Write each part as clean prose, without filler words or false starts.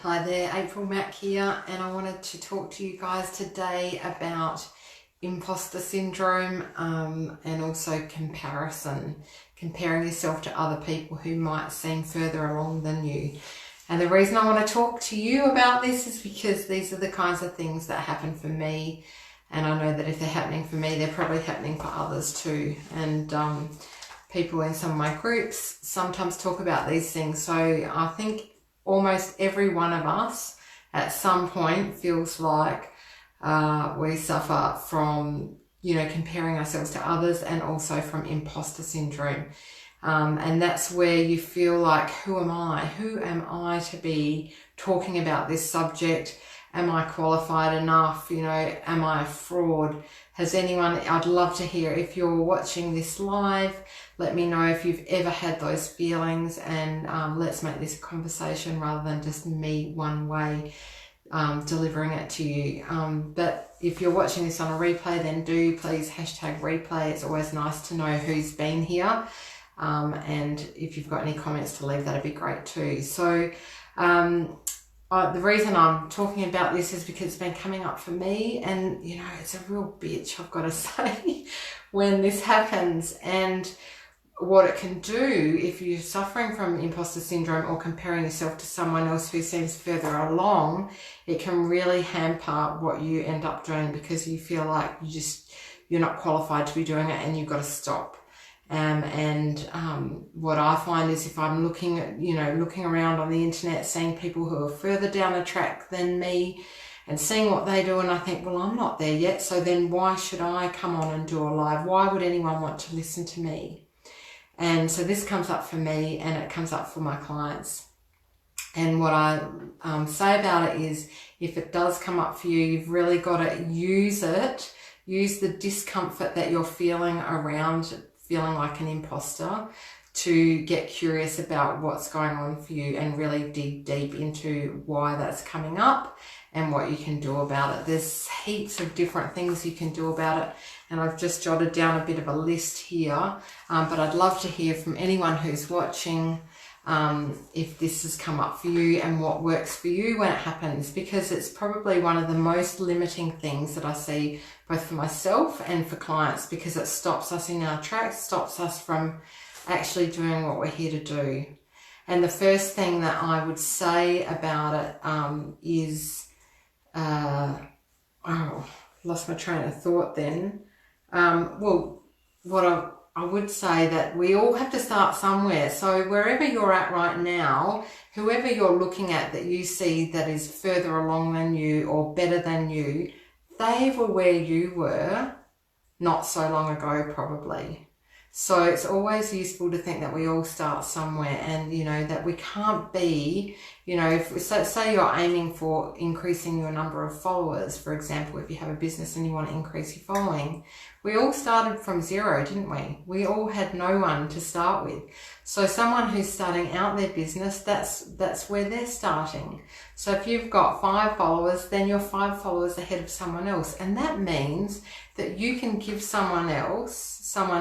Hi there, April Mac here, and I wanted to talk to you guys today about imposter syndrome and also comparing yourself to other people who might seem further along than you. And the reason I want to talk to you about this is because these are the kinds of things that happen for me, and I know that if they're happening for me, they're probably happening for others too. And people in some of my groups sometimes talk about these things, so I think almost every one of us at some point feels like we suffer from, comparing ourselves to others, and also from imposter syndrome. And that's where you feel like, who am I? Who am I to be talking about this subject? Am I qualified enough? Am I a fraud? I'd love to hear if you're watching this live, let me know if you've ever had those feelings, and let's make this a conversation rather than just me one way delivering it to you. But if you're watching this on a replay, then do please #replay. It's always nice to know who's been here. And if you've got any comments to leave, that'd be great too. So the reason I'm talking about this is because it's been coming up for me, and it's a real bitch, I've got to say, when this happens. And what it can do if you're suffering from imposter syndrome or comparing yourself to someone else who seems further along, it can really hamper what you end up doing, because you feel like you're not qualified to be doing it, and you've got to stop. What I find is, if I'm looking around on the internet, seeing people who are further down the track than me and seeing what they do, and I think, well, I'm not there yet, so then why should I come on and do a live? Why would anyone want to listen to me? And so this comes up for me, and it comes up for my clients. And what I say about it is, if it does come up for you, you've really got to use it. Use the discomfort that you're feeling around feeling like an imposter to get curious about what's going on for you, and really dig deep into why that's coming up and what you can do about it. There's heaps of different things you can do about it, and I've just jotted down a bit of a list here, but I'd love to hear from anyone who's watching if this has come up for you and what works for you when it happens, because it's probably one of the most limiting things that I see, both for myself and for clients, because it stops us in our tracks, stops us from actually doing what we're here to do. And the first thing that I would say about it is, lost my train of thought then. I would say that we all have to start somewhere. So wherever you're at right now, whoever you're looking at that you see that is further along than you or better than you, they were where you were not so long ago, probably. So it's always useful to think that we all start somewhere, and that we can't be, say you're aiming for increasing your number of followers, for example, if you have a business and you want to increase your following. We all started from zero, didn't we? We all had no one to start with. So someone who's starting out their business, that's where they're starting. So if you've got 5 followers, then you're 5 followers ahead of someone else. And that means that you can give someone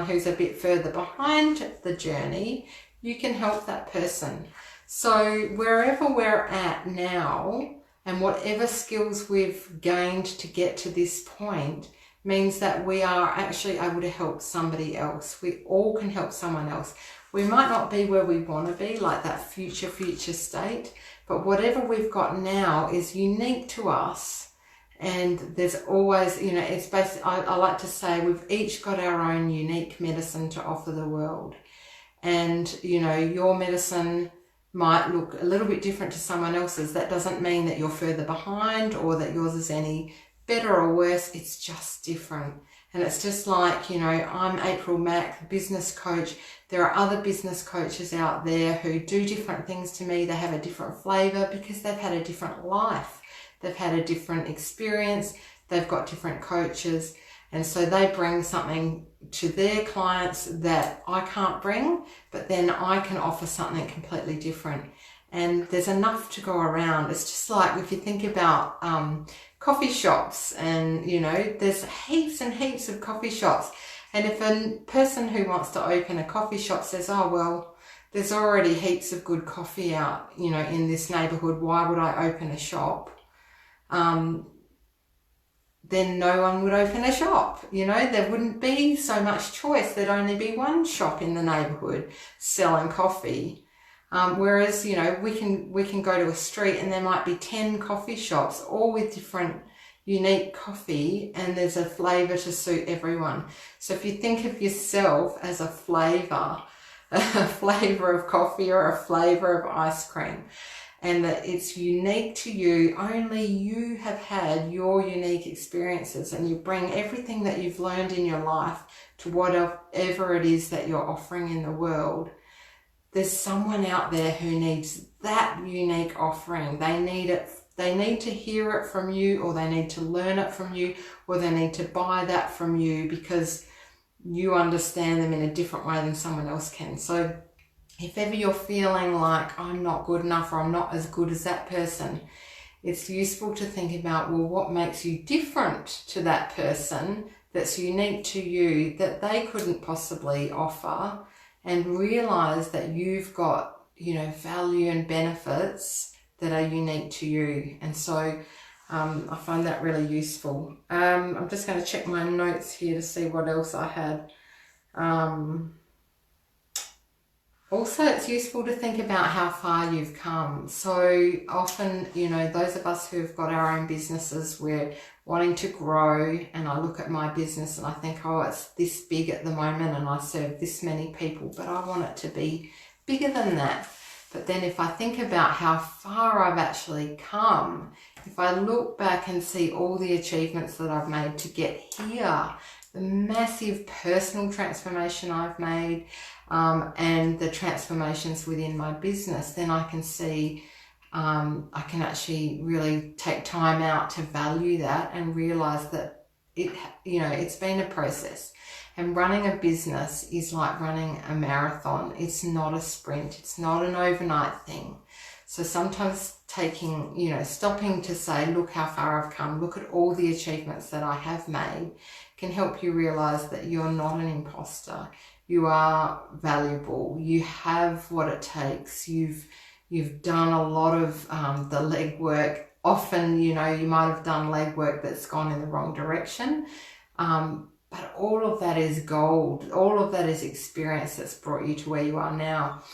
who's a bit further behind the journey, you can help that person. So wherever we're at now, and whatever skills we've gained to get to this point, means that we are actually able to help somebody else. We all can help someone else. We might not be where we want to be, like that future state, but whatever we've got now is unique to us. And there's always, it's basically, I like to say, we've each got our own unique medicine to offer the world. And, your medicine might look a little bit different to someone else's. That doesn't mean that you're further behind or that yours is any better or worse. It's just different. And it's just like, I'm April Mac, business coach. There are other business coaches out there who do different things to me. They have a different flavor because they've had a different life. They've had a different experience. They've got different coaches. And so they bring something to their clients that I can't bring, but then I can offer something completely different. And there's enough to go around. It's just like, if you think about coffee shops, and there's heaps and heaps of coffee shops, and if a person who wants to open a coffee shop says, oh well, there's already heaps of good coffee out, you know, in this neighbourhood. Why would I open a shop? Then no one would open a shop. You know, there wouldn't be so much choice. There'd only be one shop in the neighbourhood selling coffee. Whereas, you know, we can go to a street and there might be 10 coffee shops, all with different unique coffee, and there's a flavour to suit everyone. So if you think of yourself as a flavour of coffee or a flavour of ice cream, and that it's unique to you, only you have had your unique experiences, and you bring everything that you've learned in your life to whatever it is that you're offering in the world. There's someone out there who needs that unique offering. They need it. They need to hear it from you, or they need to learn it from you, or they need to buy that from you because you understand them in a different way than someone else can. So if ever you're feeling like I'm not good enough or I'm not as good as that person, it's useful to think about, well, what makes you different to that person that's unique to you that they couldn't possibly offer, and realize that you've got, you know, value and benefits that are unique to you. And so I find that really useful. I'm just going to check my notes here to see what else I had. Also, it's useful to think about how far you've come. So often, you know, those of us who've got our own businesses, we're wanting to grow, and I look at my business and I think, oh, it's this big at the moment and I serve this many people, but I want it to be bigger than that. But then if I think about how far I've actually come, if I look back and see all the achievements that I've made to get here, the massive personal transformation I've made, and the transformations within my business, then I can see, I can actually really take time out to value that and realize that it, you know, it's been a process. And running a business is like running a marathon. It's not a sprint. It's not an overnight thing. So sometimes taking, you know, stopping to say, look how far I've come, look at all the achievements that I have made, can help you realize that you're not an imposter. You are valuable. You have what it takes. You've done a lot of the legwork. Often, you know, you might have done legwork that's gone in the wrong direction. But all of that is gold. All of that is experience that's brought you to where you are now.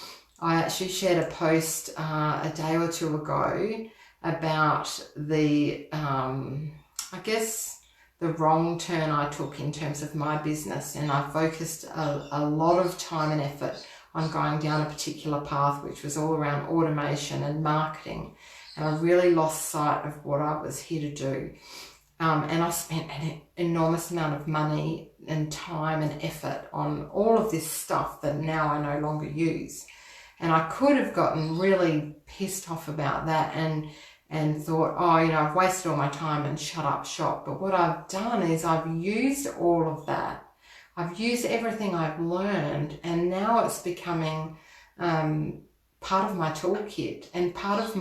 I actually shared a post a day or two ago about the, I guess, the wrong turn I took in terms of my business. And I focused a lot of time and effort on going down a particular path, which was all around automation and marketing. And I really lost sight of what I was here to do. And I spent an enormous amount of money and time and effort on all of this stuff that now I no longer use. And I could have gotten really pissed off about that and thought, oh, you know, I've wasted all my time and shut up shop. But what I've done is I've used all of that. I've used everything I've learned, and now it's becoming part of my toolkit and part of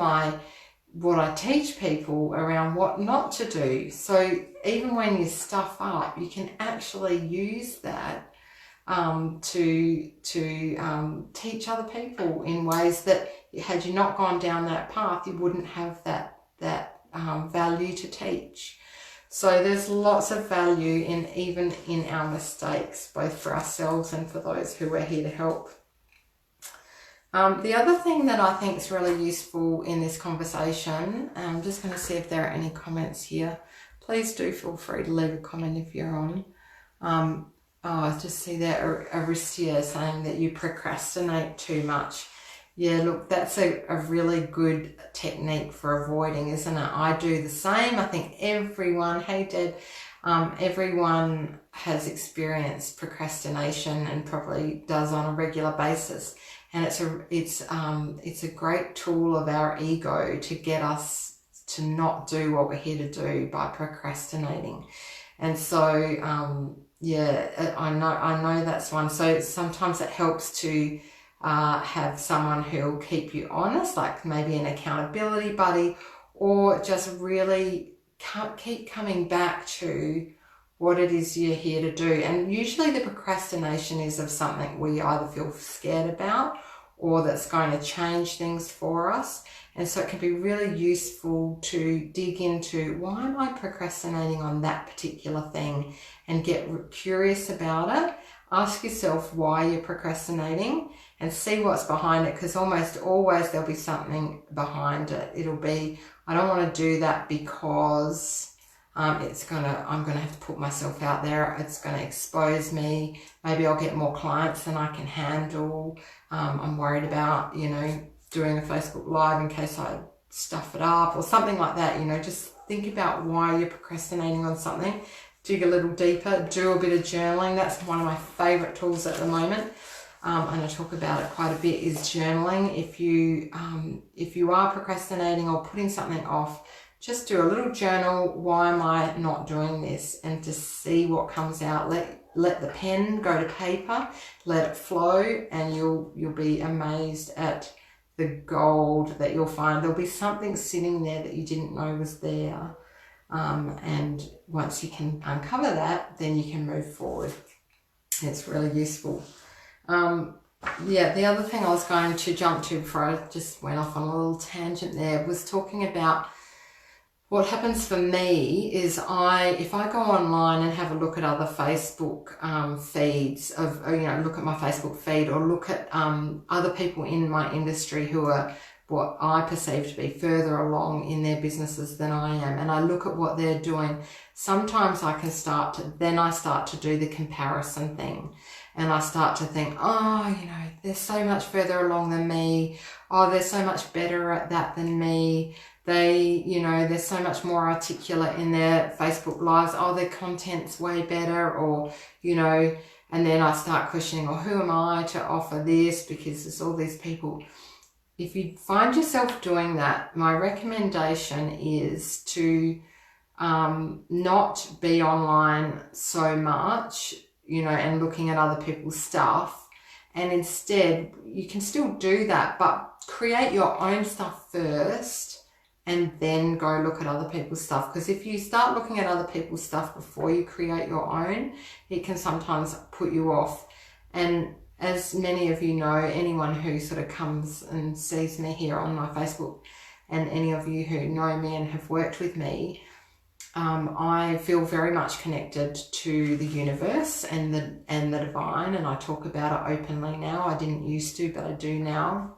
what I teach people around what not to do. So even when you stuff up, you can actually use that to teach other people in ways that, had you not gone down that path, you wouldn't have that value to teach. So there's lots of value even in our mistakes, both for ourselves and for those who are here to help. The other thing that I think is really useful in this conversation, I'm just going to see if there are any comments here. Please do feel free to leave a comment if you're on. I just see there Aristia saying that you procrastinate too much. Yeah, look, that's a really good technique for avoiding, isn't it? I do the same. I think everyone, hey Dad, everyone has experienced procrastination and probably does on a regular basis. And it's a great tool of our ego to get us to not do what we're here to do by procrastinating. And so, yeah, I know that's one. So sometimes it helps to have someone who'll keep you honest, like maybe an accountability buddy, or just really keep coming back to what it is you're here to do. And usually the procrastination is of something we either feel scared about or that's going to change things for us. And so it can be really useful to dig into, why am I procrastinating on that particular thing, and get curious about it. Ask yourself why you're procrastinating and see what's behind it, because almost always there'll be something behind it. It'll be, I don't want to do that because I'm gonna have to put myself out there. It's gonna expose me. Maybe I'll get more clients than I can handle. I'm worried about, doing a Facebook Live in case I stuff it up or something like that. Just think about why you're procrastinating on something. Dig a little deeper. Do a bit of journaling. That's one of my favorite tools at the moment. And I talk about it quite a bit, is journaling. If you are procrastinating or putting something off, just do a little journal. Why am I not doing this? And just see what comes out. Let the pen go to paper, let it flow, and you'll be amazed at the gold that you'll find. There'll be something sitting there that you didn't know was there. And once you can uncover that, then you can move forward. It's really useful. The other thing I was going to jump to before I just went off on a little tangent there was talking about what happens for me is if I go online and have a look at other Facebook feeds look at my Facebook feed, or look at other people in my industry who are what I perceive to be further along in their businesses than I am, and I look at what they're doing, sometimes I start to do the comparison thing. And I start to think, they're so much further along than me. Oh, they're so much better at that than me. They're so much more articulate in their Facebook lives. Oh, their content's way better, or, and then I start questioning, who am I to offer this? Because there's all these people. If you find yourself doing that, my recommendation is to not be online so much, and looking at other people's stuff. And instead, you can still do that, but create your own stuff first and then go look at other people's stuff. Because if you start looking at other people's stuff before you create your own, it can sometimes put you off. And as many of you know, anyone who sort of comes and sees me here on my Facebook, and any of you who know me and have worked with me, I feel very much connected to the universe and the divine, and I talk about it openly now. I didn't used to, but I do now.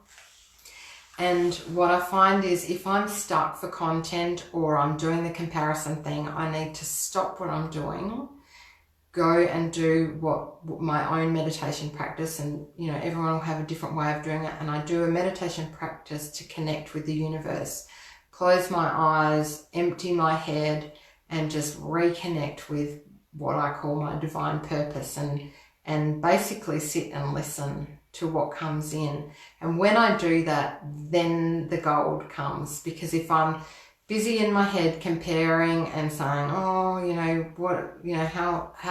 And what I find is, if I'm stuck for content or I'm doing the comparison thing, I need to stop what I'm doing, go and do my own meditation practice. And everyone will have a different way of doing it, and I do a meditation practice to connect with the universe. Close my eyes, empty my head, and just reconnect with what I call my divine purpose, and basically sit and listen to what comes in. And when I do that, then the gold comes. Because if I'm busy in my head comparing and saying, how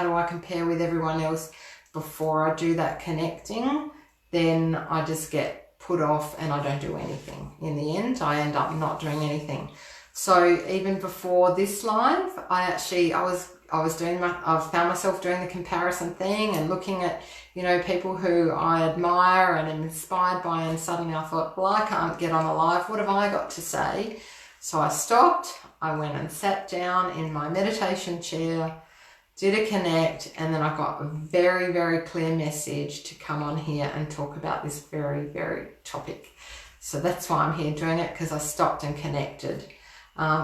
do I compare with everyone else, before I do that connecting, then I just get put off and I don't do anything. In the end, I end up not doing anything. So even before this live, I found myself doing the comparison thing and looking at, people who I admire and am inspired by, and suddenly I thought, well, I can't get on a live. What have I got to say? So I stopped, I went and sat down in my meditation chair, did a connect, and then I got a very, very clear message to come on here and talk about this very, very topic. So that's why I'm here doing it, because I stopped and connected.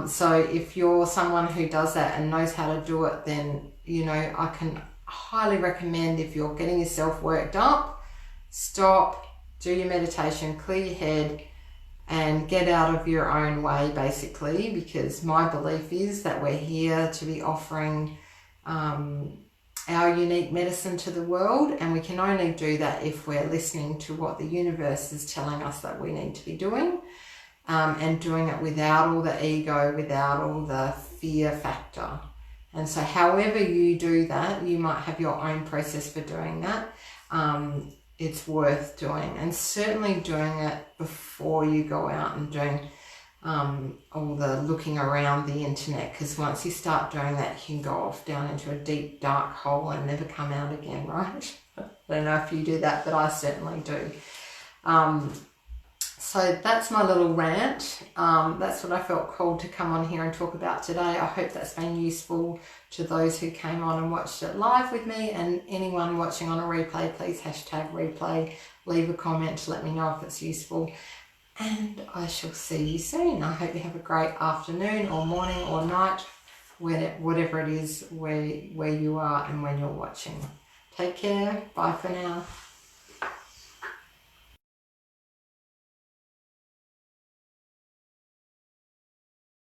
So if you're someone who does that and knows how to do it, then, I can highly recommend, if you're getting yourself worked up, stop, do your meditation, clear your head, and get out of your own way, basically, because my belief is that we're here to be offering our unique medicine to the world, and we can only do that if we're listening to what the universe is telling us that we need to be doing. And doing it without all the ego, without all the fear factor. And so however you do that, you might have your own process for doing that. It's worth doing, and certainly doing it before you go out and doing all the looking around the internet, because once you start doing that, you can go off down into a deep, dark hole and never come out again, right? I don't know if you do that, but I certainly do. So that's my little rant. That's what I felt called to come on here and talk about today. I hope that's been useful to those who came on and watched it live with me, and anyone watching on a replay, please hashtag replay, leave a comment to let me know if it's useful. And I shall see you soon. I hope you have a great afternoon or morning or night, whatever it is where you are and when you're watching. Take care. Bye for now.